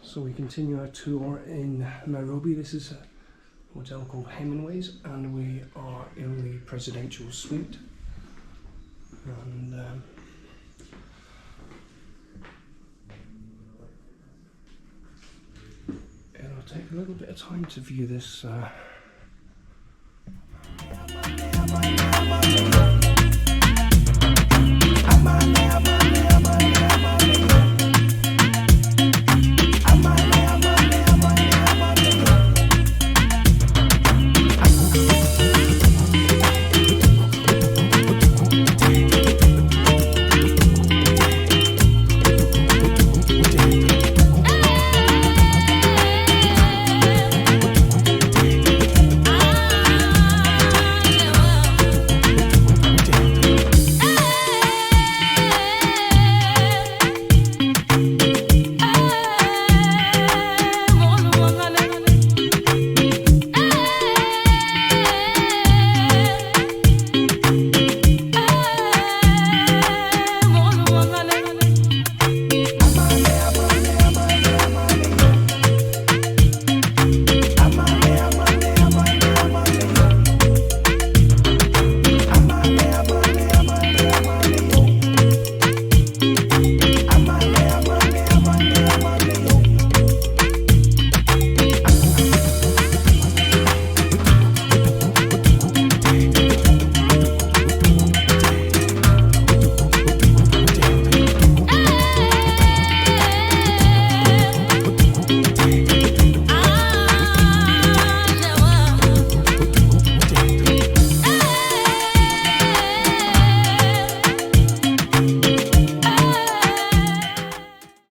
So we continue our tour in Nairobi. This is a hotel called Hemingways, and we are in the presidential suite. And it'll take a little bit of time to view this